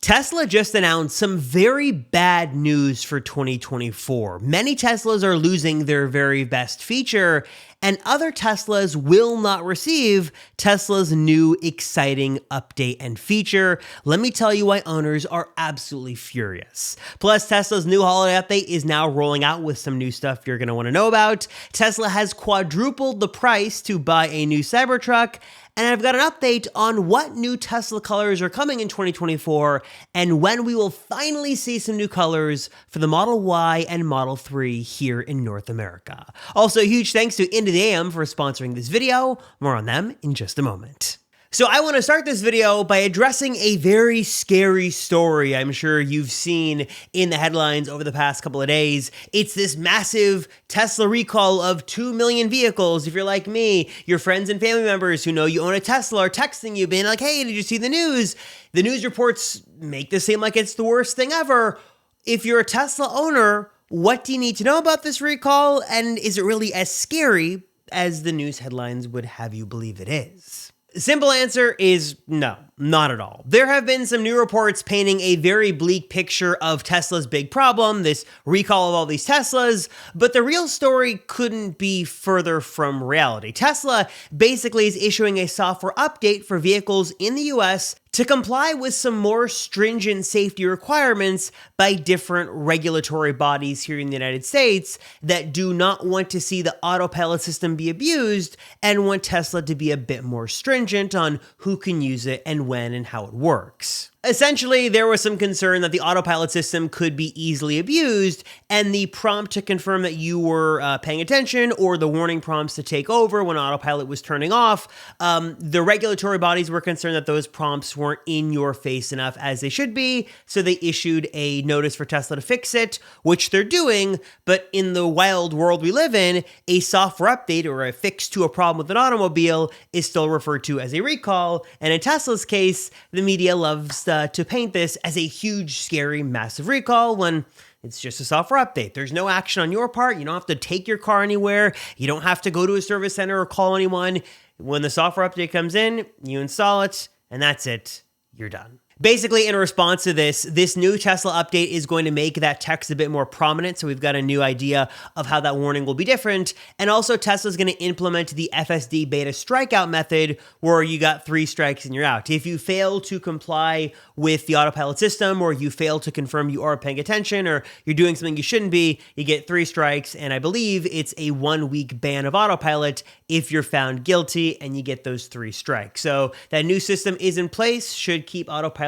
Tesla just announced some very bad news for 2024. Many Teslas are losing their very best feature, and other Teslas will not receive Tesla's new exciting update and feature. Let me tell you why owners are absolutely furious. Plus, Tesla's new holiday update is now rolling out with some new stuff you're going to want to know about. Tesla has quadrupled the price to buy a new Cybertruck, and I've got an update on what new Tesla colors are coming in 2024 and when we will finally see some new colors for the Model Y and Model 3 here in North America. Also, huge thanks to Into the AM for sponsoring this video. More on them in just a moment. So I want to start this video by addressing a very scary story I'm sure you've seen in the headlines over the past couple of days. It's this massive Tesla recall of 2 million vehicles. If you're like me, your friends and family members who know you own a Tesla are texting you being like, hey, did you see the news? The news reports make this seem like it's the worst thing ever. If you're a Tesla owner, what do you need to know about this recall? And is it really as scary as the news headlines would have you believe it is? Simple answer is no, not at all. There have been some new reports painting a very bleak picture of Tesla's big problem, this recall of all these Teslas, but the real story couldn't be further from reality. Tesla basically is issuing a software update for vehicles in the US to comply with some more stringent safety requirements by different regulatory bodies here in the United States that do not want to see the autopilot system be abused and want Tesla to be a bit more stringent on who can use it and when and how it works. Essentially, there was some concern that the autopilot system could be easily abused, and the prompt to confirm that you were paying attention or the warning prompts to take over when autopilot was turning off, the regulatory bodies were concerned that those prompts weren't in your face enough as they should be, so they issued a notice for Tesla to fix it, which they're doing, but in the wild world we live in, a software update or a fix to a problem with an automobile is still referred to as a recall, and in Tesla's case, the media loves to paint this as a huge, scary, massive recall when it's just a software update. There's no action on your part. You don't have to take your car anywhere. You don't have to go to a service center or call anyone. When the software update comes in, you install it, and that's it. You're done. Basically, in response to this new Tesla update is going to make that text a bit more prominent, so we've got a new idea of how that warning will be different, and also Tesla's going to implement the FSD beta strikeout method, where you got 3 strikes and you're out. If you fail to comply with the autopilot system, or you fail to confirm you are paying attention, or you're doing something you shouldn't be, you get 3 strikes, and I believe it's a 1-week ban of autopilot if you're found guilty, and you get those 3 strikes. So that new system is in place, should keep autopilot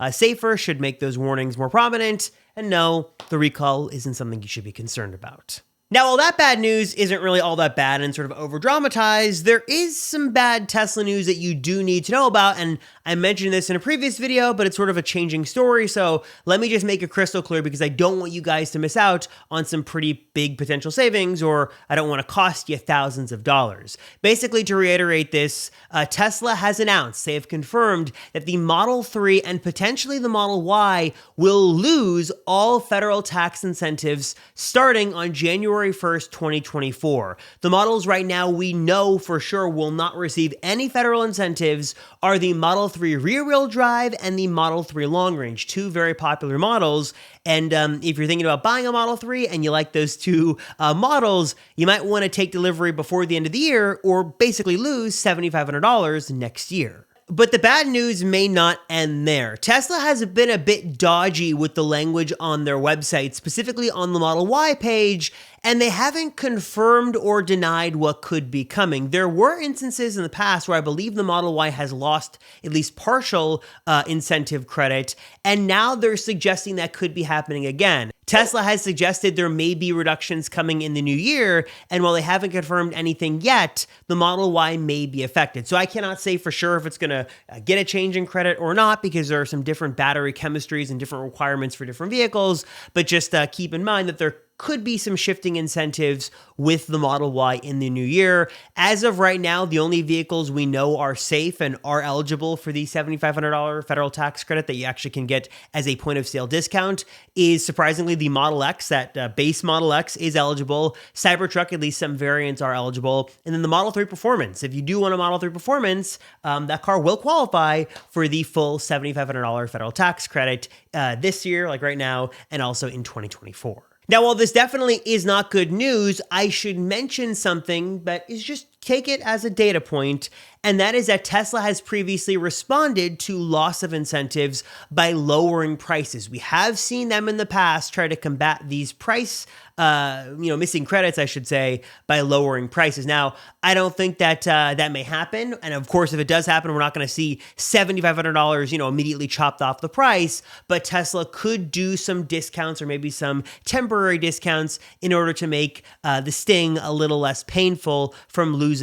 safer, should make those warnings more prominent, and no, the recall isn't something you should be concerned about. Now, while that bad news isn't really all that bad and sort of over-dramatized, there is some bad Tesla news that you do need to know about, and I mentioned this in a previous video, but it's sort of a changing story, so let me just make it crystal clear because I don't want you guys to miss out on some pretty big potential savings, or I don't want to cost you thousands of dollars. Basically, to reiterate this, Tesla has announced, they have confirmed that the Model 3 and potentially the Model Y will lose all federal tax incentives starting on January 1st, 2024. The models right now we know for sure will not receive any federal incentives are the Model 3 rear-wheel drive and the Model 3 long range, 2 very popular models. And if you're thinking about buying a Model 3 and you like those 2 models, you might want to take delivery before the end of the year or basically lose $7,500 next year. But the bad news may not end there. Tesla has been a bit dodgy with the language on their website, specifically on the Model Y page, and they haven't confirmed or denied what could be coming. There were instances in the past where I believe the Model Y has lost at least partial incentive credit, and now they're suggesting that could be happening again. Tesla has suggested there may be reductions coming in the new year, and while they haven't confirmed anything yet, the Model Y may be affected. So I cannot say for sure if it's going to get a change in credit or not, because there are some different battery chemistries and different requirements for different vehicles, but just keep in mind that there could be some shifting incentives with the Model Y in the new year. As of right now, the only vehicles we know are safe and are eligible for the $7,500 federal tax credit that you actually can get as a point of sale discount is surprisingly the Model X. That base Model X is eligible. Cybertruck, at least some variants are eligible. And then the Model 3 Performance. If you do want a Model 3 Performance, that car will qualify for the full $7,500 federal tax credit this year, like right now, and also in 2024. Now, while this definitely is not good news, I should mention something that is just take it as a data point, and that is that Tesla has previously responded to loss of incentives by lowering prices. We have seen them in the past try to combat these price, missing credits, I should say, by lowering prices. Now, I don't think that that may happen, and of course, if it does happen, we're not going to see $7,500, immediately chopped off the price, but Tesla could do some discounts or maybe some temporary discounts in order to make the sting a little less painful from losing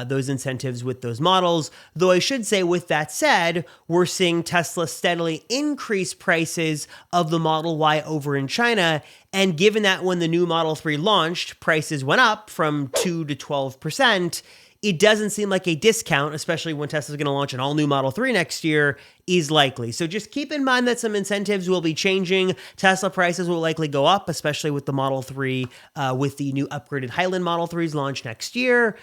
those incentives with those models. Though I should say, with that said, we're seeing Tesla steadily increase prices of the Model Y over in China. And given that when the new Model 3 launched, prices went up from 2 to 12%, it doesn't seem like a discount, especially when Tesla's going to launch an all-new Model 3 next year, is likely. So just keep in mind that some incentives will be changing. Tesla prices will likely go up, especially with the Model 3, with the new upgraded Highland Model 3s launch next year.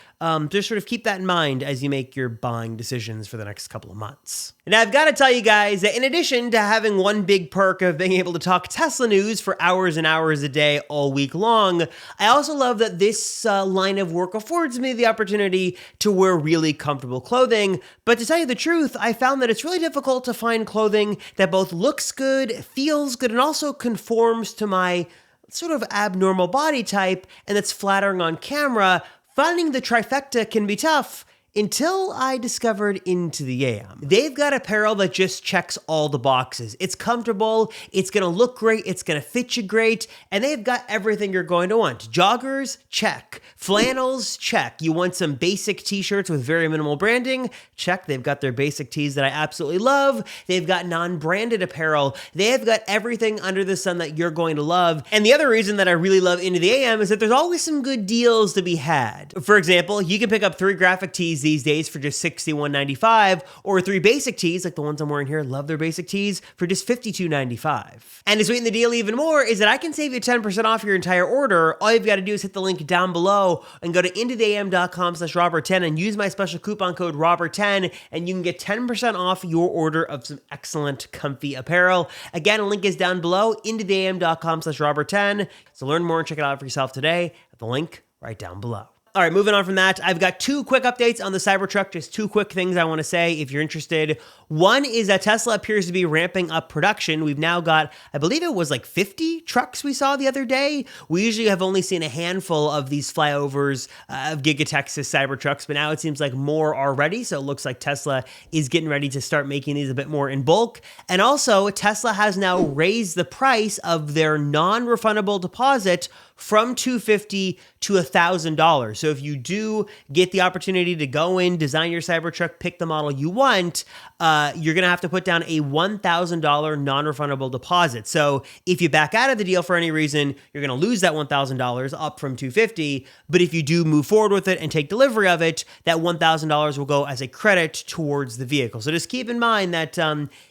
Just sort of keep that in mind as you make your buying decisions for the next couple of months. And I've got to tell you guys that in addition to having one big perk of being able to talk Tesla news for hours and hours a day all week long, I also love that this line of work affords me the opportunity to wear really comfortable clothing. But to tell you the truth, I found that it's really difficult to find clothing that both looks good, feels good, and also conforms to my sort of abnormal body type, and that's flattering on camera. Finding the trifecta can be tough. Until I discovered Into the AM. They've got apparel that just checks all the boxes. It's comfortable, it's gonna look great, it's gonna fit you great, and they've got everything you're going to want. Joggers, check. Flannels, check. You want some basic t-shirts with very minimal branding? Check. They've got their basic tees that I absolutely love. They've got non-branded apparel. They've got everything under the sun that you're going to love. And the other reason that I really love Into the AM is that there's always some good deals to be had. For example, you can pick up 3 graphic tees these days for just $61.95, or 3 basic tees, like the ones I'm wearing here, love their basic tees, for just $52.95. And to sweeten the deal even more is that I can save you 10% off your entire order. All you've got to do is hit the link down below and go to intotheam.com/Robert10 and use my special coupon code Robert10, and you can get 10% off your order of some excellent comfy apparel. Again, a link is down below, intotheam.com/Robert10. So learn more and check it out for yourself today at the link right down below. All right, moving on from that, I've got 2 quick updates on the Cybertruck, just 2 quick things I want to say if you're interested. One is that Tesla appears to be ramping up production. We've now got, I believe it was like 50 trucks we saw the other day. We usually have only seen a handful of these flyovers of Giga Texas Cybertrucks, but now it seems like more are ready, so it looks like Tesla is getting ready to start making these a bit more in bulk. And also, Tesla has now raised the price of their non-refundable deposit from $250 to $1,000. So if you do get the opportunity to go in, design your Cybertruck, pick the model you want, you're going to have to put down a $1,000 non-refundable deposit. So if you back out of the deal for any reason, you're going to lose that $1,000 up from $250. But if you do move forward with it and take delivery of it, that $1,000 will go as a credit towards the vehicle. So just keep in mind that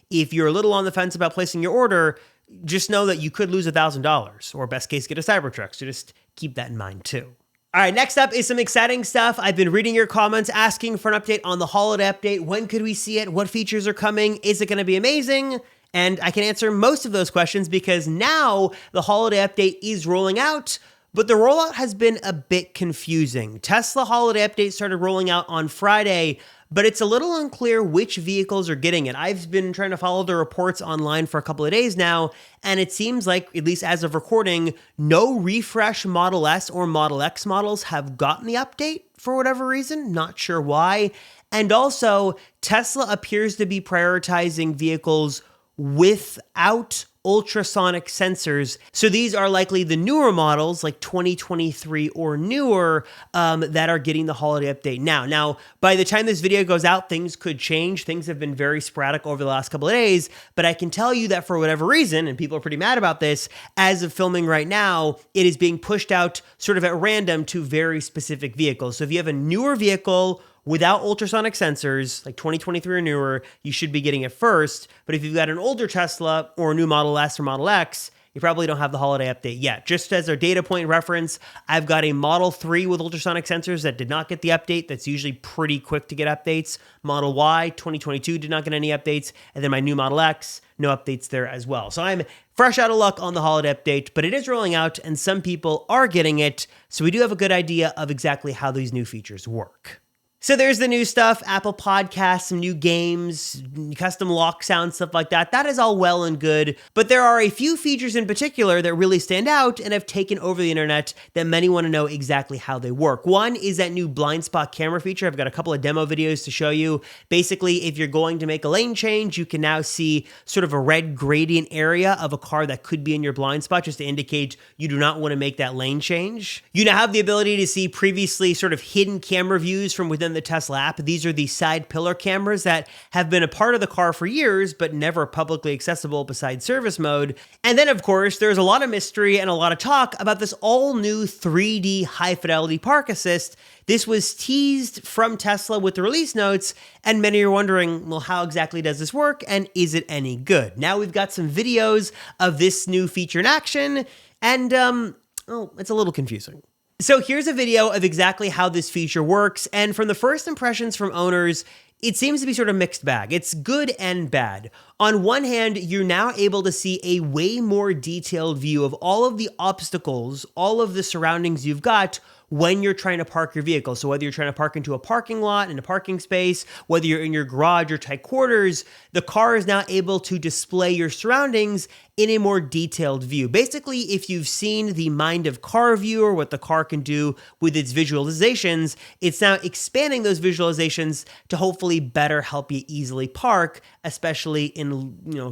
if you're a little on the fence about placing your order, just know that you could lose $1,000, or best case, get a Cybertruck. So just keep that in mind too. All right, next up is some exciting stuff. I've been reading your comments asking for an update on the holiday update. When could we see it? What features are coming? Is it going to be amazing? And I can answer most of those questions because now the holiday update is rolling out, but the rollout has been a bit confusing. Tesla holiday update started rolling out on Friday, but it's a little unclear which vehicles are getting it. I've been trying to follow the reports online for a couple of days now, and it seems like, at least as of recording, no refresh Model S or Model X models have gotten the update for whatever reason. Not sure why. And also, Tesla appears to be prioritizing vehicles without ultrasonic sensors. So these are likely the newer models, like 2023 or newer, that are getting the holiday update now. Now, by the time this video goes out, things could change. Things have been very sporadic over the last couple of days, but I can tell you that for whatever reason, and people are pretty mad about this, as of filming right now, it is being pushed out sort of at random to very specific vehicles. So if you have a newer vehicle without ultrasonic sensors, like 2023 or newer, you should be getting it first. But if you've got an older Tesla or a new Model S or Model X, you probably don't have the holiday update yet. Just as a data point reference, I've got a Model 3 with ultrasonic sensors that did not get the update. That's usually pretty quick to get updates. Model Y, 2022, did not get any updates. And then my new Model X, no updates there as well. So I'm fresh out of luck on the holiday update, but it is rolling out and some people are getting it. So we do have a good idea of exactly how these new features work. So there's the new stuff, Apple Podcasts, some new games, custom lock sound, stuff like that. That is all well and good, but there are a few features in particular that really stand out and have taken over the internet that many want to know exactly how they work. One is that new blind spot camera feature. I've got a couple of demo videos to show you. Basically, if you're going to make a lane change, you can now see sort of a red gradient area of a car that could be in your blind spot just to indicate you do not want to make that lane change. You now have the ability to see previously sort of hidden camera views from within the Tesla app. These are the side pillar cameras that have been a part of the car for years, but never publicly accessible besides service mode. And then, of course, there's a lot of mystery and a lot of talk about this all new 3D high fidelity park assist. This was teased from Tesla with the release notes, and many are wondering, well, how exactly does this work, and is it any good? Now we've got some videos of this new feature in action, and, it's a little confusing. So here's a video of exactly how this feature works, and from the first impressions from owners, it seems to be sort of mixed bag. It's good and bad. On one hand, you're now able to see a way more detailed view of all of the obstacles, all of the surroundings you've got when you're trying to park your vehicle. So whether you're trying to park into a parking lot, in a parking space, whether you're in your garage or tight quarters, the car is now able to display your surroundings in a more detailed view. Basically, if you've seen the Mind of Car view or what the car can do with its visualizations, it's now expanding those visualizations to hopefully better help you easily park, especially in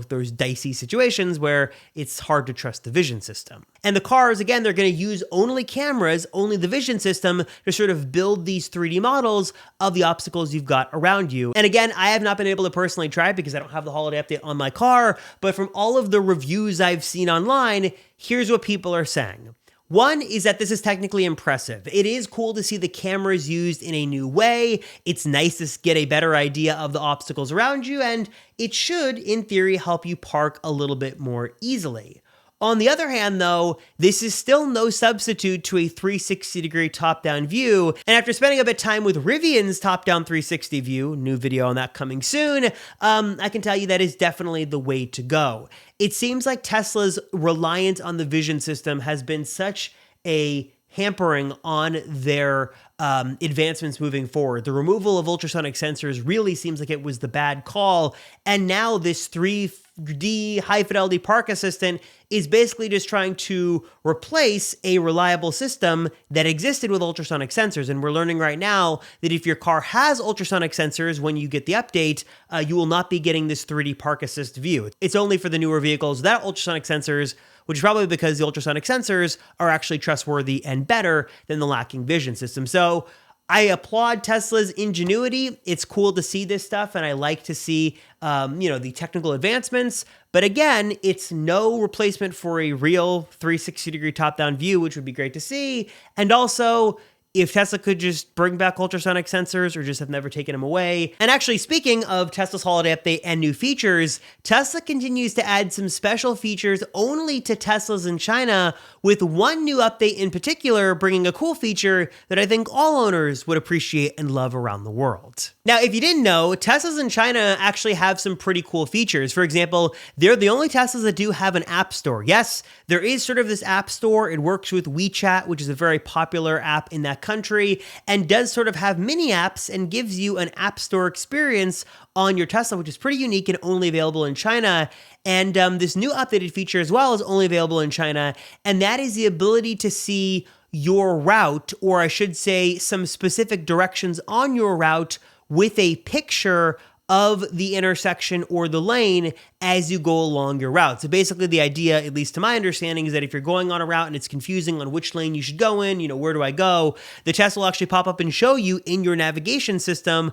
those dicey situations where it's hard to trust the vision system. And the cars, again, they're going to use only cameras, only the vision system to sort of build these 3D models of the obstacles you've got around you. And again, I have not been able to personally try it because I don't have the holiday update on my car, but from all of the reviews I've seen online, here's what people are saying. One is that this is technically impressive. It is cool to see the cameras used in a new way. It's nice to get a better idea of the obstacles around you, and it should, in theory, help you park a little bit more easily. On the other hand, though, this is still no substitute to a 360-degree top-down view, and after spending a bit of time with Rivian's top-down 360 view, new video on that coming soon, I can tell you that is definitely the way to go. It seems like Tesla's reliance on the vision system has been such a hampering on their advancements moving forward. The removal of ultrasonic sensors really seems like it was the bad call, and now this 3D high-fidelity park assistant is basically just trying to replace a reliable system that existed with ultrasonic sensors. And we're learning right now that if your car has ultrasonic sensors, when you get the update, you will not be getting this 3D park assist view. It's only for the newer vehicles without ultrasonic sensors, which is probably because the ultrasonic sensors are actually trustworthy and better than the lacking vision system. So I applaud Tesla's ingenuity. It's cool to see this stuff, and I like to see, the technical advancements. But again, it's no replacement for a real 360-degree top-down view, which would be great to see. And also, if Tesla could just bring back ultrasonic sensors or just have never taken them away. And actually, speaking of Tesla's holiday update and new features, Tesla continues to add some special features only to Teslas in China, with one new update in particular bringing a cool feature that I think all owners would appreciate and love around the world. Now, if you didn't know, Teslas in China actually have some pretty cool features. For example, they're the only Teslas that do have an app store. Yes, there is sort of this app store. It works with WeChat, which is a very popular app in that country, and does sort of have mini apps and gives you an app store experience on your Tesla, which is pretty unique and only available in China. And this new updated feature as well is only available in China, and that is the ability to see your route, or I should say some specific directions on your route, with a picture of the intersection or the lane as you go along your route. So basically the idea, at least to my understanding, is that if you're going on a route and it's confusing on which lane you should go in, where do I go? The test will actually pop up and show you in your navigation system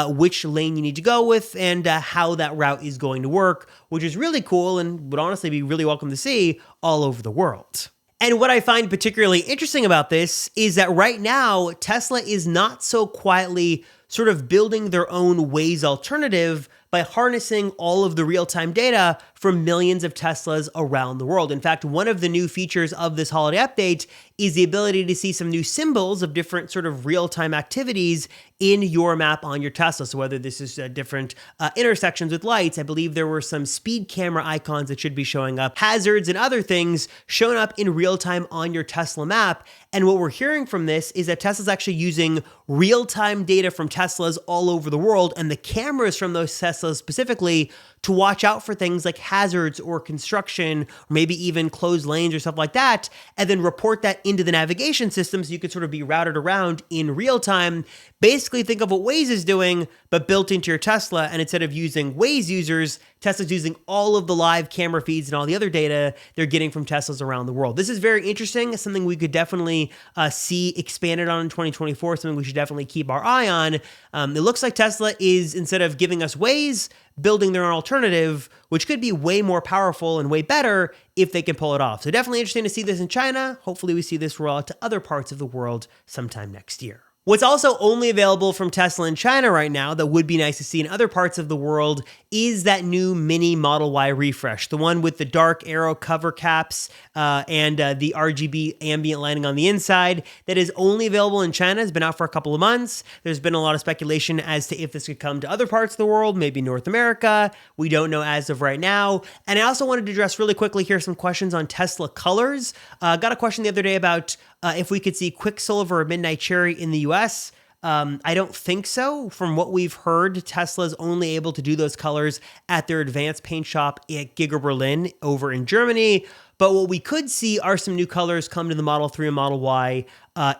which lane you need to go with and how that route is going to work, which is really cool and would honestly be really welcome to see all over the world. And what I find particularly interesting about this is that right now, Tesla is not so quietly sort of building their own Waze alternative by harnessing all of the real-time data from millions of Teslas around the world. In fact, one of the new features of this holiday update is the ability to see some new symbols of different sort of real-time activities in your map on your Tesla. So whether this is different intersections with lights, I believe there were some speed camera icons that should be showing up, hazards and other things showing up in real time on your Tesla map. And what we're hearing from this is that Tesla's actually using real-time data from Teslas all over the world and the cameras from those Teslas specifically to watch out for things like hazards or construction, or maybe even closed lanes or stuff like that, and then report that into the navigation system so you could sort of be routed around in real time. Basically, think of what Waze is doing, but built into your Tesla, and instead of using Waze users, Tesla's using all of the live camera feeds and all the other data they're getting from Teslas around the world. This is very interesting, something we could definitely see expanded on in 2024, something we should definitely keep our eye on. It looks like Tesla is, instead of giving us Waze, building their own alternative, which could be way more powerful and way better if they can pull it off. So definitely interesting to see this in China. Hopefully we see this roll out to other parts of the world sometime next year. What's also only available from Tesla in China right now that would be nice to see in other parts of the world is that new mini Model Y refresh, the one with the dark arrow cover caps and the RGB ambient lighting on the inside that is only available in China. Has been out for a couple of months. There's been a lot of speculation as to if this could come to other parts of the world, maybe North America. We don't know as of right now. And I also wanted to address really quickly here some questions on Tesla colors. Got a question the other day about if we could see Quicksilver or Midnight Cherry in the US. I don't think so. From what we've heard, Tesla's only able to do those colors at their advanced paint shop at Giga Berlin over in Germany. But what we could see are some new colors come to the Model 3 and Model Y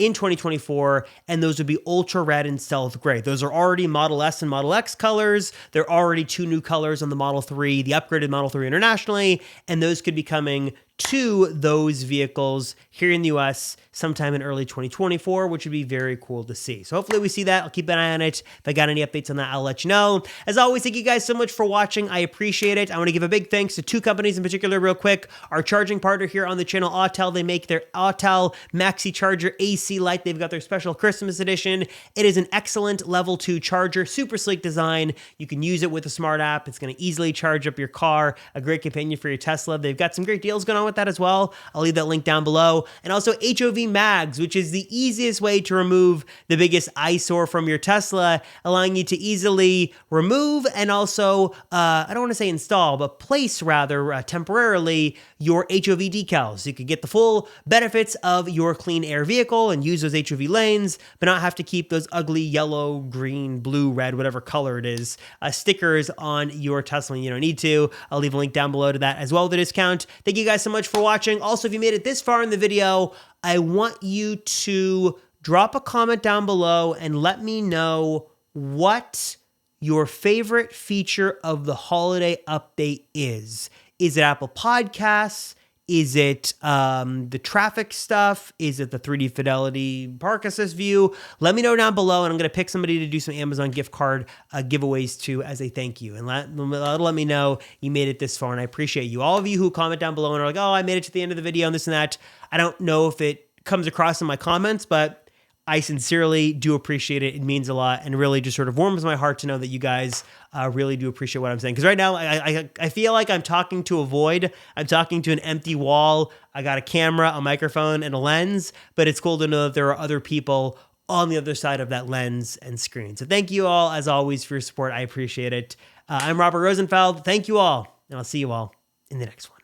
in 2024, and those would be Ultra Red and Stealth Gray. Those are already Model S and Model X colors. There are already two new colors on the Model 3, the upgraded Model 3 internationally, and those could be coming to those vehicles here in the US sometime in early 2024, which would be very cool to see. So hopefully we see that. I'll keep an eye on it. If I got any updates on that, I'll let you know. As always, thank you guys so much for watching. I appreciate it. I want to give a big thanks to two companies in particular real quick. Our charging partner here on the channel, Autel. They make their Autel Maxi Charger AC light. They've got their special Christmas edition. It is an excellent level 2 charger, super sleek design. You can use it with a smart app. It's going to easily charge up your car. A great companion for your Tesla. They've got some great deals going on with that as well. I'll leave that link down below. And also HOV Mags, which is the easiest way to remove the biggest eyesore from your Tesla, allowing you to easily remove and also, I don't want to say install, but place rather temporarily your HOV decals. So you could get the full benefits of your clean air vehicle and use those HOV lanes, but not have to keep those ugly yellow, green, blue, red, whatever color it is, stickers on your Tesla when you don't need to. I'll leave a link down below to that as well with a discount. Thank you guys so much for watching. Also, if you made it this far in the video, I want you to drop a comment down below and let me know what your favorite feature of the holiday update is. Is it Apple Podcasts? Is it the traffic stuff? Is it the 3D Fidelity Park Assist view? Let me know down below, and I'm going to pick somebody to do some Amazon gift card giveaways to as a thank you. And let me know you made it this far, and I appreciate you. All of you who comment down below and are like, oh, I made it to the end of the video and this and that. I don't know if it comes across in my comments, but I sincerely do appreciate it. It means a lot and really just sort of warms my heart to know that you guys really do appreciate what I'm saying. Because right now, I feel like I'm talking to a void. I'm talking to an empty wall. I got a camera, a microphone, and a lens, but it's cool to know that there are other people on the other side of that lens and screen. So thank you all, as always, for your support. I appreciate it. I'm Robert Rosenfeld. Thank you all, and I'll see you all in the next one.